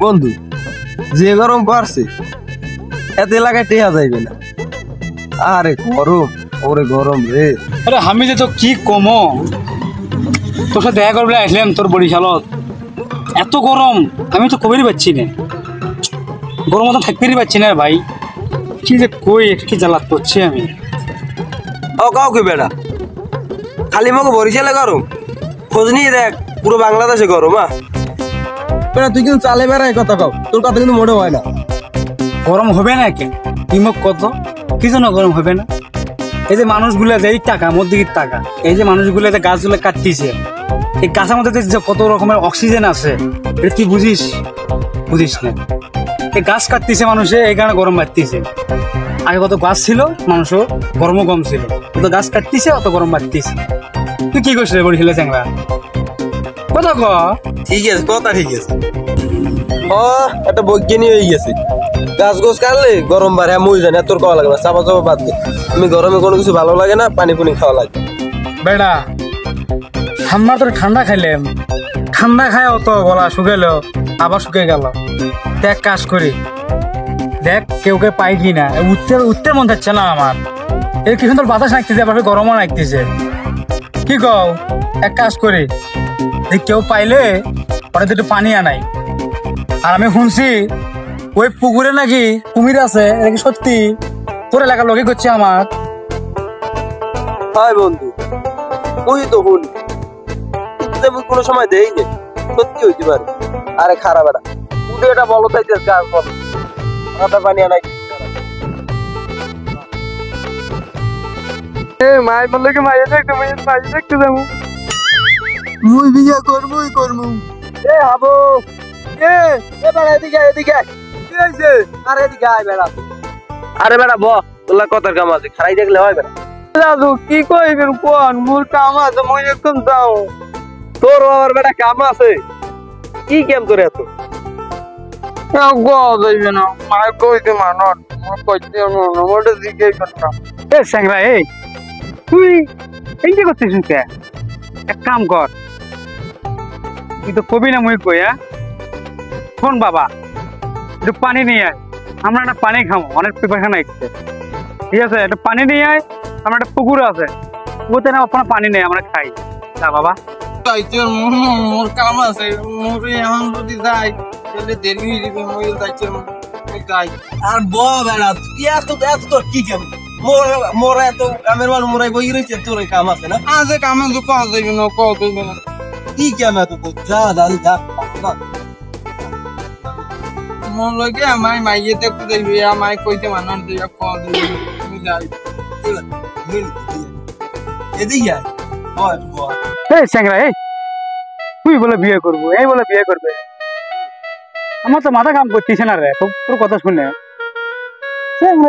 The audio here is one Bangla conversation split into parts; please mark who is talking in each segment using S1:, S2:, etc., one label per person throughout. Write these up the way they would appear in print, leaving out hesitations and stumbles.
S1: বন্ধু যে গরম পড়ছে এত এলাকায় টেহা যাইবে না। আরে গরম, ওরে গরম রে।
S2: আরে আমি যে তো কি কমো তোর সাথে দেখা করবলে আসলাম তোর বরিশালত, এত গরম আমি তো কবেরই পাচ্ছি না, গরম মতো থাকতেই পাচ্ছি না ভাই। কি যে কই এটা কি জ্বালাত করছি আমি।
S1: ও কাউকে বেড়া খালি মগে বরিশালে গরম, খোঁজ নিয়ে দেখ পুরো বাংলাদেশে গরম। বেড়া তুই কিন্তু চালে বেড়ায় কথা কও, তোর কথা কিন্তু মোটে হয় না।
S2: গরম হবে না কেন তুই মোক কত, কি জন্য গরম হবে না? এই যে মানুষগুলা যে টাকা মধ্যবিত্ত টাকা, এই যে মানুষগুলো যে গাছগুলো কাটতিছে, এই গাছের মধ্যে যে কত রকমের অক্সিজেন আছে এটা তুই বুঝিস? বুঝিস না। এই গাছ কাটতিছে মানুষে, এই কারণে গরম বাড়তিছে। আগে কত গাছ ছিল মানুষের গরমও কম ছিল, কত গাছ কাটতিছে অত গরম বাড়তিছে। তুই কি করছিস বরিশালে চ্যাংরা কথা ক?
S1: ঠিক আছে কথা ঠিক আছে। একটা বৈজ্ঞানিক হয়ে গেছে, গাছ গোছ কাটলে গরম বাড়ে মই জানি তোর খাওয়া লাগে না, চাপা চাপা বাদ দে। আমি গরমে কোনো কিছু ভালো লাগে না, পানি পুনি খাওয়া লাগে।
S2: বেড়া আমরা তো ঠান্ডা খাইলাম, ঠান্ডা খায় অত গলা শুকাইল আবার শুকিয়ে গেল। দেখ কাজ করি, দেখ কেউ কে পাই কি না, উঠতে মন যাচ্ছে না আমার। এই কি সুন্দর বাতাস নাকতেছে, আবার গরমও নাকতেছে। কি কও এক কাজ করি, কেউ পাইলে ওরা একটু পানি আনাই। আর আমি শুনছি ওই পুকুরে নাকি কুমির আছে, এটা কি সত্যি? তোর এলাকার লোকে করছে আমার।
S1: হয় বন্ধু ওই তো হুন, কিন্তু আমি কোনো সময় দেই নে, সত্যি হইতে পারে। আরে খারাপ এটা তুই এটা বলো তাই গাছ বল মাথা পানি আনাই।
S3: মাই বললো কি মাইয়া দেখতে মাইয়া দেখতে যাবো,
S1: মুই বিয়া করবই করবো। এ হাবো এ বেড়া এদিকে এদিকে কি হইছে? আরে এদিকে আয় বেড়া। আরে বেড়া ব তোলা কথার কাম আছে, খারাই দেখলে হয় বেড়া।
S3: দাদু কি কইবেন কোন, মোর কাম আছে মই একদম যাও।
S1: তোর আবার বেড়া কাম আছে? কি কাম করে এত?
S3: গো যাইবে না মাই কইতে মানন মোর কইতে না মোটা দিকে না।
S2: এ স্যাংরা এই তুই এই কি করছিস? এক কাম কর, তুই তো কবি না মুই কই। শোন বাবা, একটু পানি নিয়ে আয়, আমরা একটা পানি খাবো, অনেক পিপাসা লাগছে। ঠিক আছে একটু পানি নিয়ে আয়, আমার একটা পুকুর আছে, ওতে না আপনার পানি নেই, আমরা খাই। যা বাবা।
S3: মোর কাম আছে, মোর এখন যদি যাই তাহলে দেরি হয়ে যাবে, মই যাইতে যাই।
S1: আর ব বেড়া কি এত এত তোর কি কাম? মোরা এত কামের মান মোরাই বই রইছে, তোর কাম আছে না?
S3: আজে কামে তো পাওয়া যাইবে না, পাওয়া যাইবে না।
S1: কি কাম এত তোর? যা দাদি যা।
S3: মোর লগে আমায় মাইয়ে দেখতে যাইবে, আমায় কইতে মানন দিয়া পাওয়া যাইবে না, আমি যাই।
S1: এদিকে আয় বল বল।
S2: এই স্যাংরা এই তুই বলে বিয়ে করবো, এই বলে বিয়ে করবে, আমার তো মাথা কাম করতেছে না রে তোর কথা শুনে।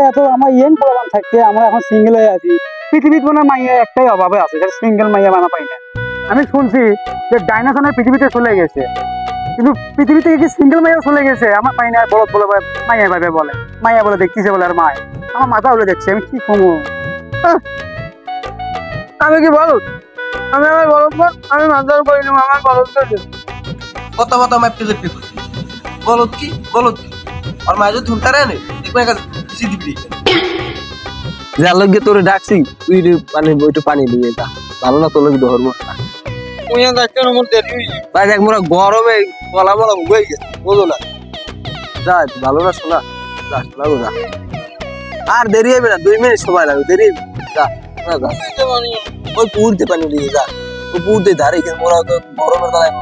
S2: এত আমার ইয়েন প্রমাণ থাকতে আমরা এখন সিঙ্গেল হয়ে আছি। পৃথিবীতে মনে মাইয়া একটাই অভাবে আছে, সিঙ্গেল মাইয়া বানা পাই না। আমি শুনছি যে ডাইনোসর পৃথিবীতে চলে গেছে, কিন্তু পৃথিবী থেকে কি সিঙ্গেল মাইয়া চলে গেছে? আমার পাই না, বলদ বলে মাইয়া ভাবে বলে, মাইয়া বলে দেখতেছে বলে, আর মায় আমার মাথা উড়ে যাচ্ছে, আমি কি কমো?
S3: আমি কি বলত? আমি আমার বলত আমি মাথার করি না, আমার বলত
S1: কথা কথা মারতে যেতে বলত কি বলত কি আর মাঝে ধুনটা রে দেখবে খুশি দিবি। যা লগে তোরে ডাকছি তুই পানি বইটা পানি দিয়ে যা, ভালো না তোর লগে ধরবো না।
S3: তুই দেখতে না মোর দেরি হই
S1: ভাই দেখ মোরা গরমে গলা বলা হয়ে গেছে, বুঝো না? যা ভালো না শোনা, যা লাগো যা, আর দেরি হবে না, 2 মিনিট সময় লাগবে, দেরি যা না যা। ওই পুরতে পানি দিয়ে যা, ওই পুরতে ধারে গিয়ে মোরা তো গরমের দাঁড়ায়।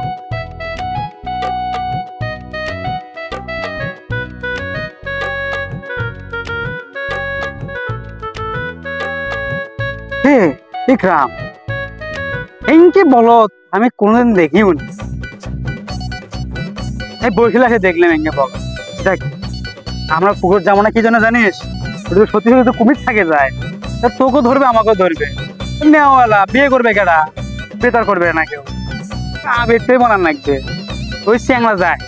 S2: ইকরাম এইকে বলত আমি কোনোদিন দেখিও নি, এই বরিশালে দেখলাম এঙ্গে বল। দেখ আমরা পুকুর যাবো না কি জন্য জানিস? সত্যি সত্যি তো কুমির থাকে যায়, তোকে ধরবে আমাকেও ধরবে, নেওয়ালা বিয়ে করবে কেডা? বেতার করবে না কেউ, বেরতেই বলার লাগবে। ওই চ্যাংলা যায়,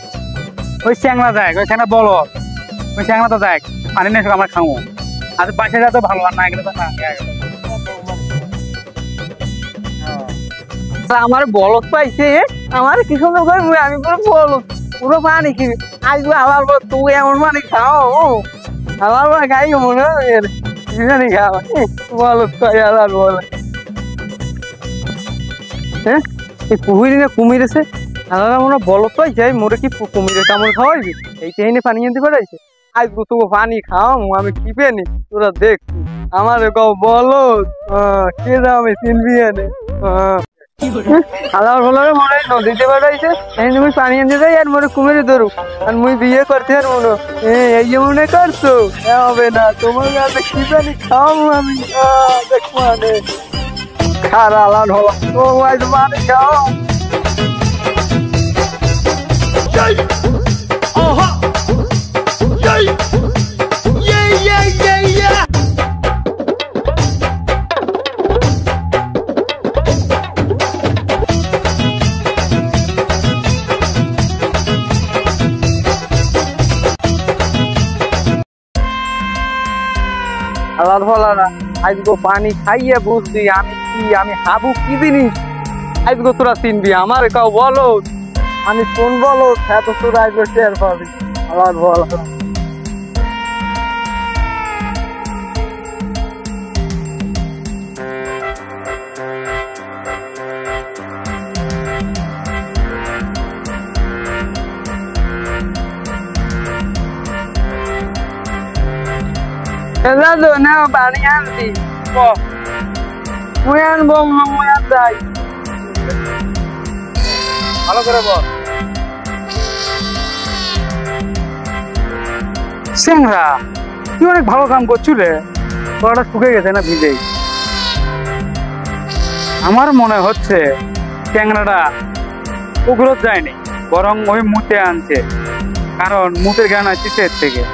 S2: ওই চ্যাংলা যায়, ওইখানে বলো ওই চ্যাংলা তো যায়, পানি নিয়ে আমরা খাবো। আর বাসাটা তো ভালো, আর না গেলে তো না।
S3: আমার বলত পাইছে, আমার কি সুন্দর করে আমি পুরো বলত
S1: পুরো পানি কি আজকে হালার পর তুই এমন পানি খাও হালার পর খাই মনে হয় বিরিয়ানি খাও বলো তাই হালার বল হ্যাঁ এই পুহুরি না কুমির আছে হালারা মনে বলো তো যাই মোরে কি কুমিরের কামড় খাওয়াইবি এইটাই নিয়ে পানি আনতে পারাইছে আজকে তোকে পানি খাও আমি কি পেনি তোরা দেখ আমার কাউ বলো কে আমি চিনবি এনে আলার বলারে মনে হয় নদীতে পাঠাইছে তুমি পানি আনতে যাই আর মনে কুমিরে ধরু আর মুই বিয়ে করতে আর মনে এই যে মনে করছো হবে না তোমার কাছে কি জানি খাও আমি দেখ মানে খারা আলার হওয়া ও আজ পানি খাও আলার ফলারা আজকে পানি খাইয়ে বুঝছি আমি কি আমি হাবু কি জিনিস আজকে তোরা চিনবি আমার কাউ বলো আমি কোন বলো এত তোরা আজকে টের পাবি আলার ফলারা Hello, now পানি আনছি মুই আনবো মুই আর যাই ভালো করে বল
S2: স্যাংরা তুই অনেক ভালো কাম করছিস রে তোরা শুকে গেছে না ভিজেই আমার মনে হচ্ছে ট্যাংরাটা পুকুরত যায়নি বরং ওই মুতে আনছে কারণ মুতের জ্ঞান আছে এর থেকে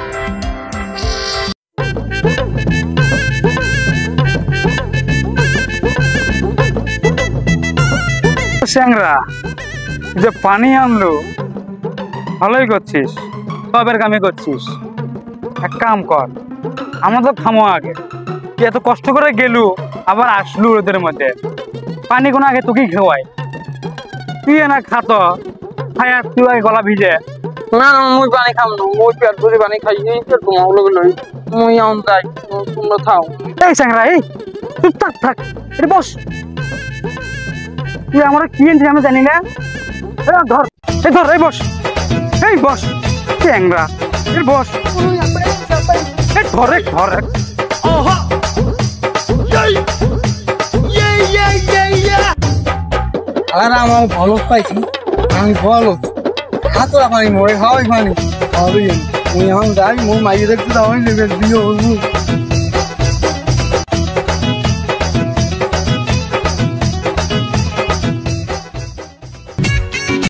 S2: স্যাংরা যে পানি আনলো ভালোই করছিস সবের কামই করছিস এক কাম কর আমাদের থামো আগে তুই এত কষ্ট করে গেলু আবার আসলু ওদের মধ্যে পানি কোনো আগে তোকেই খেওয়াই তুই না খাত খায় তুই আগে গলা ভিজে
S1: না না মুই পানি খাম না মুই পেট ভরে পানি খাই এই তো তোমার লই মুই আম যাই তোমরা খাও
S2: এই স্যাংরা এই চুপ থাক এটা বস তুই আমরা কি আনছিস আমি জানি না ধর এই বস ট্যাংরা এই বস ধরে
S3: আর আমার ভালো পাইছি আমি ভালো হাতরা পানি মরে খাওয়াই পানি মুই এখন যাই মুই মাইয়ে দেখতে যাওয়াই নেবে দিয়ে